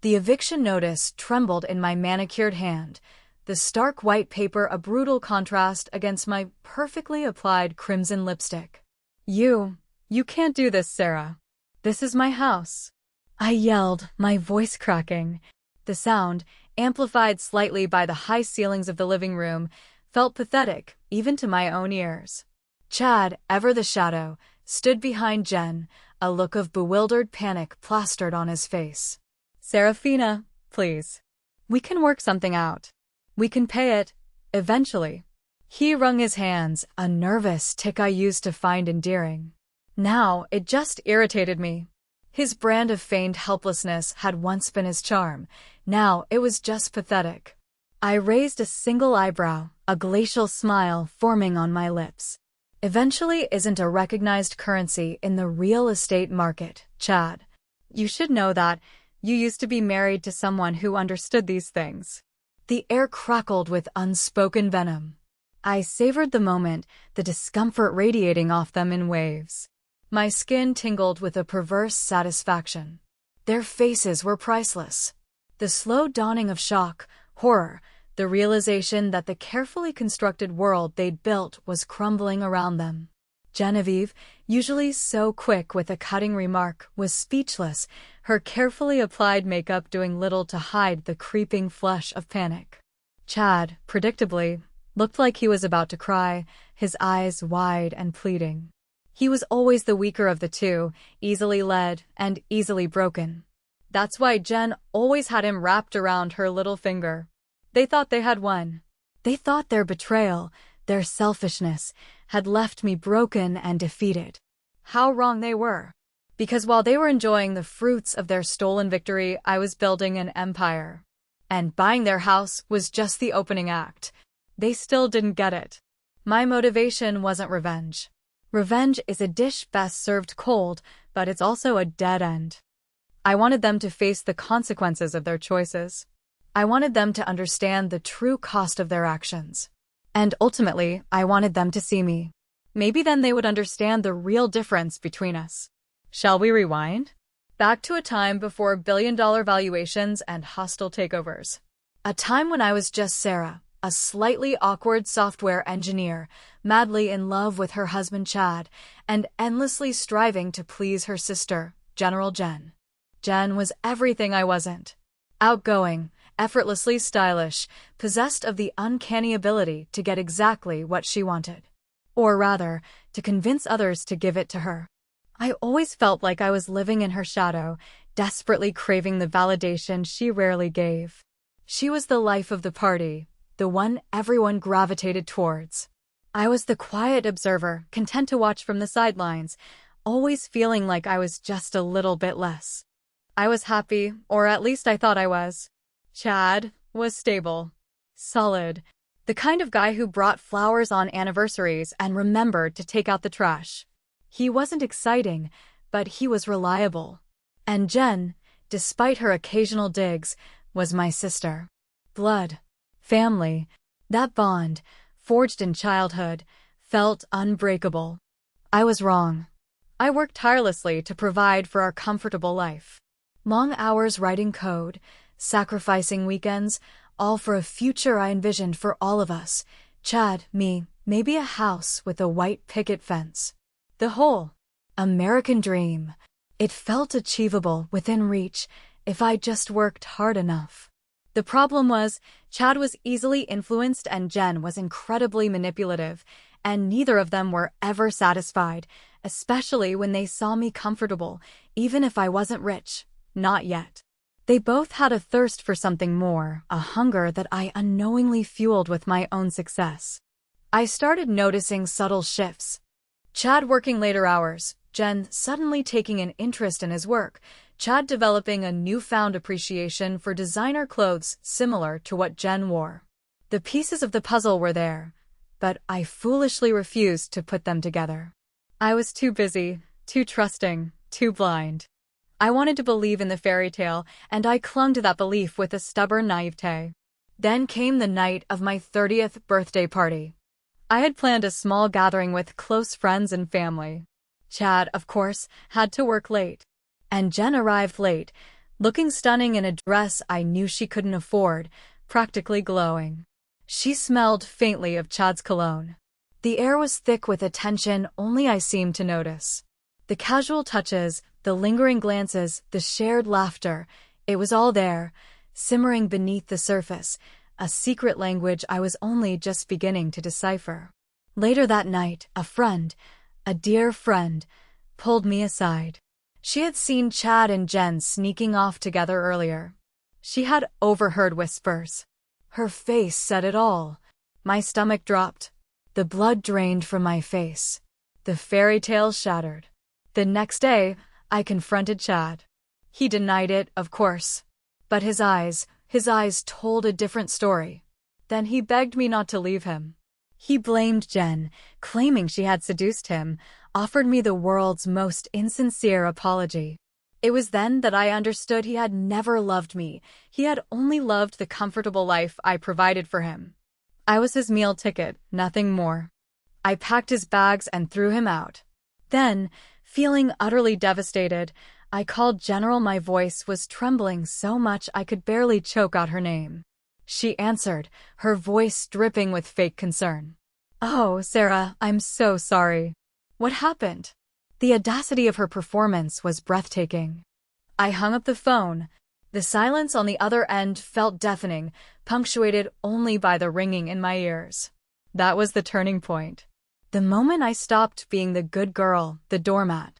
The eviction notice trembled in my manicured hand, the stark white paper a brutal contrast against my perfectly applied crimson lipstick. You can't do this, Sarah. This is my house. I yelled, my voice cracking. The sound, amplified slightly by the high ceilings of the living room, felt pathetic, even to my own ears. Chad, ever the shadow, stood behind Jen, a look of bewildered panic plastered on his face. Serafina, please. We can work something out. We can pay it, eventually. He wrung his hands, a nervous tick I used to find endearing. Now, it just irritated me. His brand of feigned helplessness had once been his charm. Now it was just pathetic. I raised a single eyebrow, a glacial smile forming on my lips. Eventually isn't a recognized currency in the real estate market, Chad. You should know that. You used to be married to someone who understood these things. The air crackled with unspoken venom. I savored the moment, the discomfort radiating off them in waves. My skin tingled with a perverse satisfaction. Their faces were priceless. The slow dawning of shock, horror, the realization that the carefully constructed world they'd built was crumbling around them. Genevieve, usually so quick with a cutting remark, was speechless, her carefully applied makeup doing little to hide the creeping flush of panic. Chad, predictably, looked like he was about to cry, his eyes wide and pleading. He was always the weaker of the two, easily led and easily broken. That's why Jen always had him wrapped around her little finger. They thought they had won. They thought their betrayal, their selfishness, had left me broken and defeated. How wrong they were. Because while they were enjoying the fruits of their stolen victory, I was building an empire. And buying their house was just the opening act. They still didn't get it. My motivation wasn't revenge. Revenge is a dish best served cold, but it's also a dead end. I wanted them to face the consequences of their choices. I wanted them to understand the true cost of their actions. And ultimately, I wanted them to see me. Maybe then they would understand the real difference between us. Shall we rewind? Back to a time before billion-dollar valuations and hostile takeovers. A time when I was just Sarah, a slightly awkward software engineer, madly in love with her husband Chad, and endlessly striving to please her sister, General Jen. Jen was everything I wasn't. Outgoing, effortlessly stylish, possessed of the uncanny ability to get exactly what she wanted. Or rather, to convince others to give it to her. I always felt like I was living in her shadow, desperately craving the validation she rarely gave. She was the life of the party, the one everyone gravitated towards. I was the quiet observer, content to watch from the sidelines, always feeling like I was just a little bit less. I was happy, or at least I thought I was. Chad was stable, solid, the kind of guy who brought flowers on anniversaries and remembered to take out the trash. He wasn't exciting, but he was reliable. And Jen, despite her occasional digs, was my sister. Blood. Family. That bond, forged in childhood, felt unbreakable. I was wrong. I worked tirelessly to provide for our comfortable life. Long hours writing code, sacrificing weekends, all for a future I envisioned for all of us. Chad, me, maybe a house with a white picket fence. The whole American dream. It felt achievable, within reach, if I just worked hard enough. The problem was, Chad was easily influenced and Jen was incredibly manipulative, and neither of them were ever satisfied, especially when they saw me comfortable, even if I wasn't rich. Not yet. They both had a thirst for something more, a hunger that I unknowingly fueled with my own success. I started noticing subtle shifts. Chad working later hours, Jen suddenly taking an interest in his work, Chad developing a newfound appreciation for designer clothes similar to what Jen wore. The pieces of the puzzle were there, but I foolishly refused to put them together. I was too busy, too trusting, too blind. I wanted to believe in the fairy tale, and I clung to that belief with a stubborn naivete. Then came the night of my 30th birthday party. I had planned a small gathering with close friends and family. Chad, of course, had to work late. And Jen arrived late, looking stunning in a dress I knew she couldn't afford, practically glowing. She smelled faintly of Chad's cologne. The air was thick with attention only I seemed to notice. The casual touches, the lingering glances, the shared laughter, it was all there, simmering beneath the surface, a secret language I was only just beginning to decipher. Later that night, a friend, a dear friend, pulled me aside. She had seen Chad and Jen sneaking off together earlier. She had overheard whispers. Her face said it all. My stomach dropped. The blood drained from my face. The fairy tale shattered. The next day, I confronted Chad. He denied it, of course. But his eyes told a different story. Then he begged me not to leave him. He blamed Jen, claiming she had seduced him, offered me the world's most insincere apology. It was then that I understood he had never loved me. He had only loved the comfortable life I provided for him. I was his meal ticket, nothing more. I packed his bags and threw him out. Then, feeling utterly devastated, I called General. My voice was trembling so much I could barely choke out her name. She answered, her voice dripping with fake concern. "Oh, Sarah, I'm so sorry. What happened?" The audacity of her performance was breathtaking. I hung up the phone. The silence on the other end felt deafening, punctuated only by the ringing in my ears. That was the turning point. The moment I stopped being the good girl, the doormat.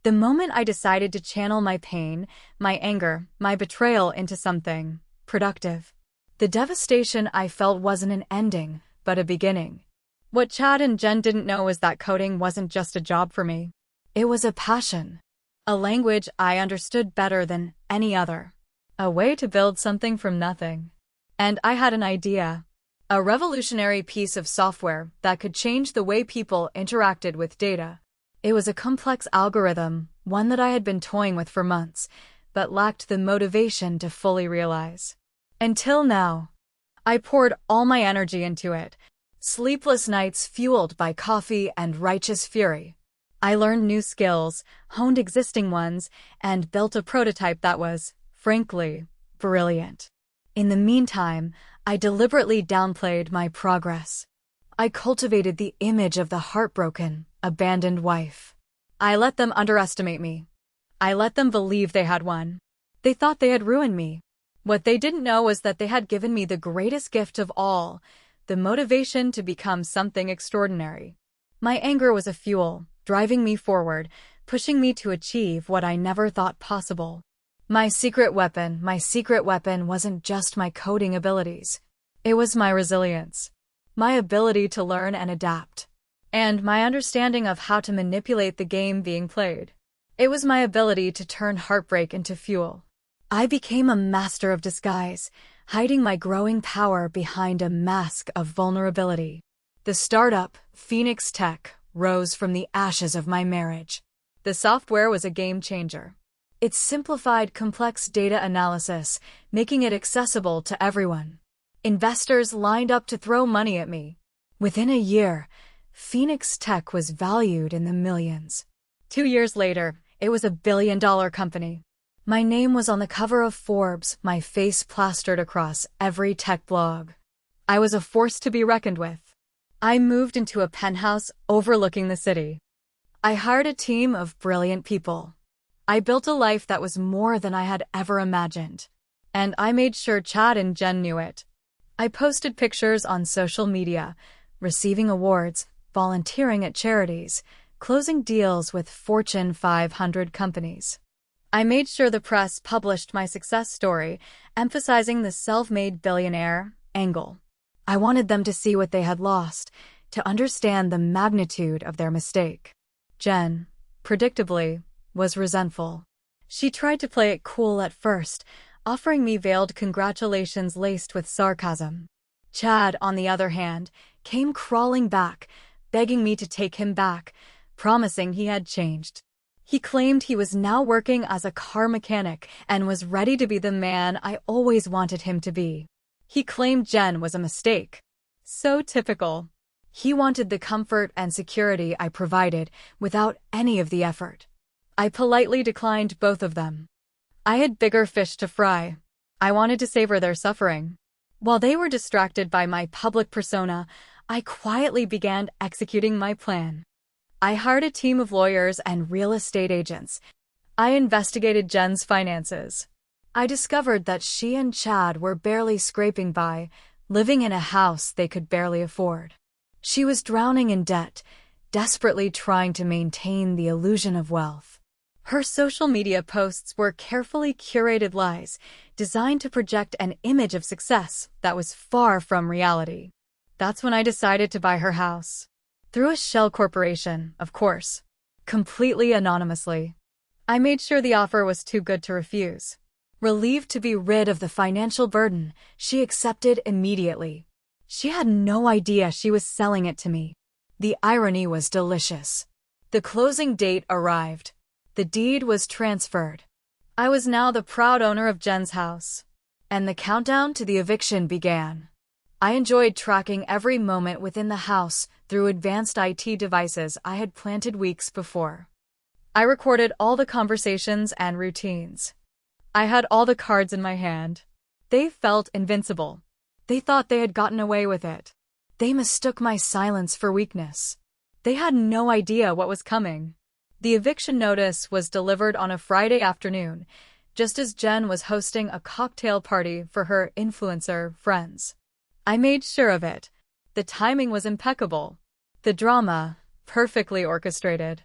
The moment I decided to channel my pain, my anger, my betrayal into something productive. The devastation I felt wasn't an ending, but a beginning. What Chad and Jen didn't know was that coding wasn't just a job for me. It was a passion. A language I understood better than any other. A way to build something from nothing. And I had an idea. A revolutionary piece of software that could change the way people interacted with data. It was a complex algorithm, one that I had been toying with for months, but lacked the motivation to fully realize. Until now. I poured all my energy into it. Sleepless nights fueled by coffee and righteous fury. I learned new skills, honed existing ones, and built a prototype that was, frankly, brilliant. In the meantime, I deliberately downplayed my progress. I cultivated the image of the heartbroken, abandoned wife. I let them underestimate me. I let them believe they had won. They thought they had ruined me. What they didn't know was that they had given me the greatest gift of all, the motivation to become something extraordinary. My anger was a fuel, driving me forward, pushing me to achieve what I never thought possible. My secret weapon wasn't just my coding abilities. It was my resilience, my ability to learn and adapt, and my understanding of how to manipulate the game being played. It was my ability to turn heartbreak into fuel. I became a master of disguise, hiding my growing power behind a mask of vulnerability. The startup, Phoenix Tech, rose from the ashes of my marriage. The software was a game changer. It simplified complex data analysis, making it accessible to everyone. Investors lined up to throw money at me. Within a year, Phoenix Tech was valued in the millions. 2 years later, it was $1 billion company. My name was on the cover of Forbes, my face plastered across every tech blog. I was a force to be reckoned with. I moved into a penthouse overlooking the city. I hired a team of brilliant people. I built a life that was more than I had ever imagined. And I made sure Chad and Jen knew it. I posted pictures on social media, receiving awards, volunteering at charities, closing deals with Fortune 500 companies. I made sure the press published my success story, emphasizing the self-made billionaire angle. I wanted them to see what they had lost, to understand the magnitude of their mistake. Jen, predictably, was resentful. She tried to play it cool at first, offering me veiled congratulations laced with sarcasm. Chad, on the other hand, came crawling back, begging me to take him back, promising he had changed. He claimed he was now working as a car mechanic and was ready to be the man I always wanted him to be. He claimed Jen was a mistake. So typical. He wanted the comfort and security I provided without any of the effort. I politely declined both of them. I had bigger fish to fry. I wanted to savor their suffering. While they were distracted by my public persona, I quietly began executing my plan. I hired a team of lawyers and real estate agents. I investigated Jen's finances. I discovered that she and Chad were barely scraping by, living in a house they could barely afford. She was drowning in debt, desperately trying to maintain the illusion of wealth. Her social media posts were carefully curated lies, designed to project an image of success that was far from reality. That's when I decided to buy her house. Through a shell corporation, of course. Completely anonymously. I made sure the offer was too good to refuse. Relieved to be rid of the financial burden, she accepted immediately. She had no idea she was selling it to me. The irony was delicious. The closing date arrived. The deed was transferred. I was now the proud owner of Jen's house. And the countdown to the eviction began. I enjoyed tracking every moment within the house through advanced IT devices I had planted weeks before. I recorded all the conversations and routines. I had all the cards in my hand. They felt invincible. They thought they had gotten away with it. They mistook my silence for weakness. They had no idea what was coming. The eviction notice was delivered on a Friday afternoon, just as Jen was hosting a cocktail party for her influencer friends. I made sure of it. The timing was impeccable. The drama, perfectly orchestrated.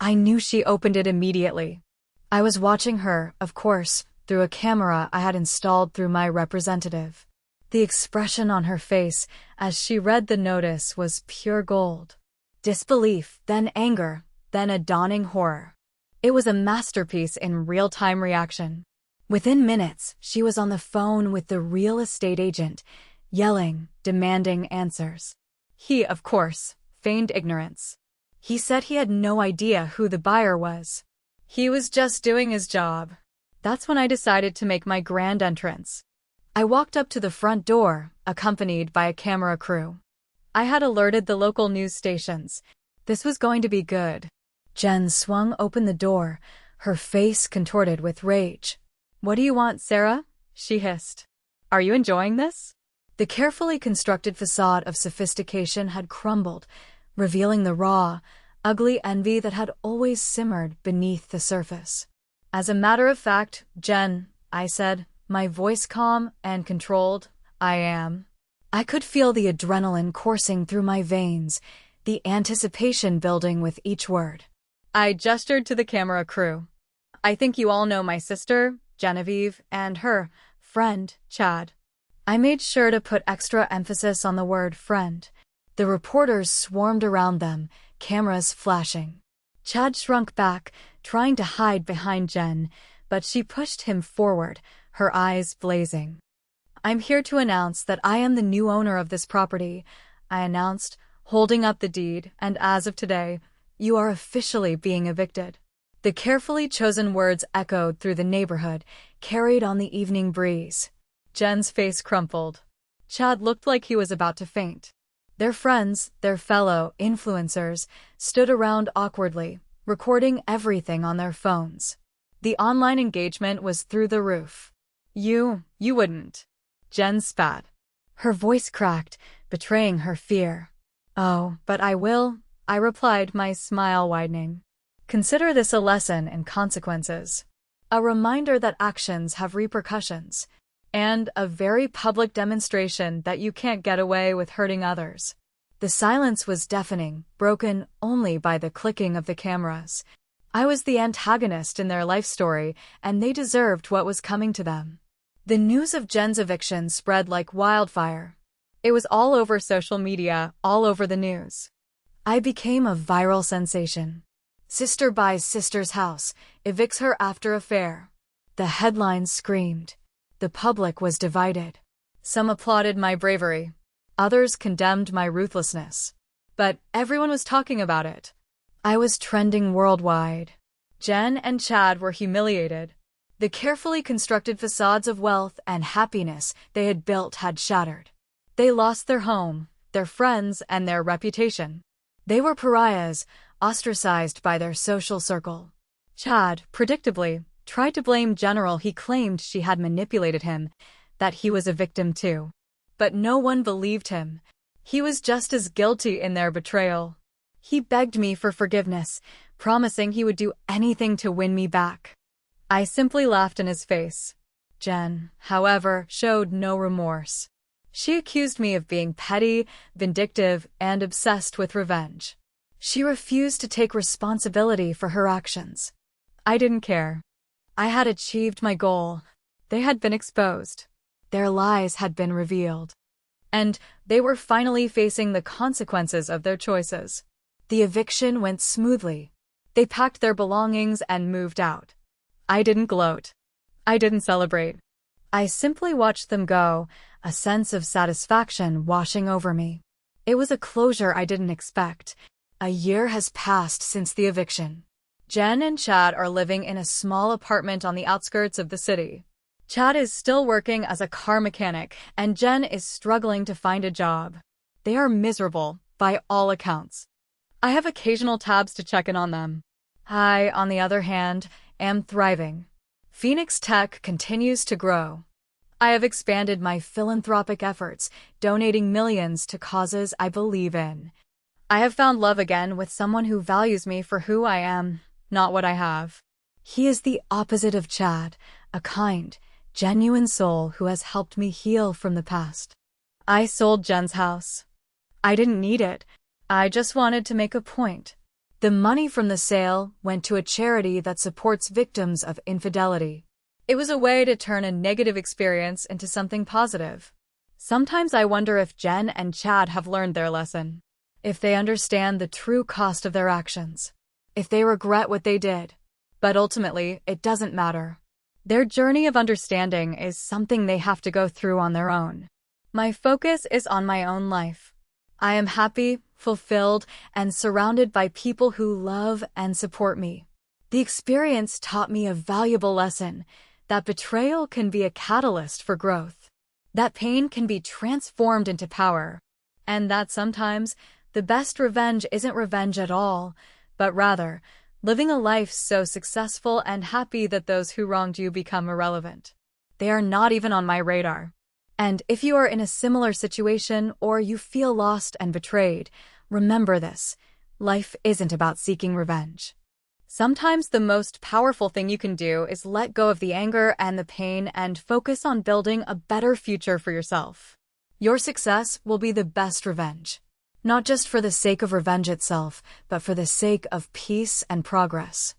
I knew she opened it immediately. I was watching her, of course, through a camera I had installed through my representative. The expression on her face as she read the notice was pure gold. Disbelief, then anger, then a dawning horror. It was a masterpiece in real-time reaction. Within minutes, she was on the phone with the real estate agent, yelling, demanding answers. He, of course, feigned ignorance. He said he had no idea who the buyer was. He was just doing his job. That's when I decided to make my grand entrance. I walked up to the front door, accompanied by a camera crew. I had alerted the local news stations. This was going to be good. Jen swung open the door, her face contorted with rage. "What do you want, Sarah?" she hissed. "Are you enjoying this?" The carefully constructed facade of sophistication had crumbled, revealing the raw, ugly envy that had always simmered beneath the surface. "As a matter of fact, Jen," I said, my voice calm and controlled, "I am." I could feel the adrenaline coursing through my veins, the anticipation building with each word. I gestured to the camera crew. "I think you all know my sister, Genevieve, and her friend, Chad." I made sure to put extra emphasis on the word friend. The reporters swarmed around them, cameras flashing. Chad shrunk back, trying to hide behind Jen, but she pushed him forward, her eyes blazing. "I'm here to announce that I am the new owner of this property," I announced, holding up the deed, "and as of today, you are officially being evicted." The carefully chosen words echoed through the neighborhood, carried on the evening breeze. Jen's face crumpled. Chad looked like he was about to faint. Their friends, their fellow influencers, stood around awkwardly, recording everything on their phones. The online engagement was through the roof. You wouldn't." Jen spat. Her voice cracked, betraying her fear. "Oh, but I will," I replied, my smile widening. "Consider this a lesson in consequences. A reminder that actions have repercussions. And a very public demonstration that you can't get away with hurting others." The silence was deafening, broken only by the clicking of the cameras. I was the antagonist in their life story, and they deserved what was coming to them. The news of Jen's eviction spread like wildfire. It was all over social media, all over the news. I became a viral sensation. "Sister buys sister's house, evicts her after affair." The headlines screamed. The public was divided. Some applauded my bravery. Others condemned my ruthlessness. But everyone was talking about it. I was trending worldwide. Jen and Chad were humiliated. The carefully constructed facades of wealth and happiness they had built had shattered. They lost their home, their friends, and their reputation. They were pariahs, ostracized by their social circle. Chad, predictably, tried to blame General. He claimed she had manipulated him, that he was a victim too. But no one believed him. He was just as guilty in their betrayal. He begged me for forgiveness, promising he would do anything to win me back. I simply laughed in his face. Jen, however, showed no remorse. She accused me of being petty, vindictive, and obsessed with revenge. She refused to take responsibility for her actions. I didn't care. I had achieved my goal. They had been exposed. Their lies had been revealed. And they were finally facing the consequences of their choices. The eviction went smoothly. They packed their belongings and moved out. I didn't gloat. I didn't celebrate. I simply watched them go, a sense of satisfaction washing over me. It was a closure I didn't expect. A year has passed since the eviction. Jen and Chad are living in a small apartment on the outskirts of the city. Chad is still working as a car mechanic, and Jen is struggling to find a job. They are miserable, by all accounts. I have occasional tabs to check in on them. I, on the other hand, am thriving. Phoenix Tech continues to grow. I have expanded my philanthropic efforts, donating millions to causes I believe in. I have found love again with someone who values me for who I am, not what I have. He is the opposite of Chad, a kind, genuine soul who has helped me heal from the past. I sold Jen's house. I didn't need it. I just wanted to make a point. The money from the sale went to a charity that supports victims of infidelity. It was a way to turn a negative experience into something positive. Sometimes I wonder if Jen and Chad have learned their lesson. If they understand the true cost of their actions. If they regret what they did. But ultimately, it doesn't matter. Their journey of understanding is something they have to go through on their own. My focus is on my own life. I am happy, fulfilled, and surrounded by people who love and support me. The experience taught me a valuable lesson, that betrayal can be a catalyst for growth, that pain can be transformed into power, and that sometimes the best revenge isn't revenge at all, but rather living a life so successful and happy that those who wronged you become irrelevant. They are not even on my radar. And if you are in a similar situation or you feel lost and betrayed, remember this: life isn't about seeking revenge. Sometimes the most powerful thing you can do is let go of the anger and the pain and focus on building a better future for yourself. Your success will be the best revenge. Not just for the sake of revenge itself, but for the sake of peace and progress.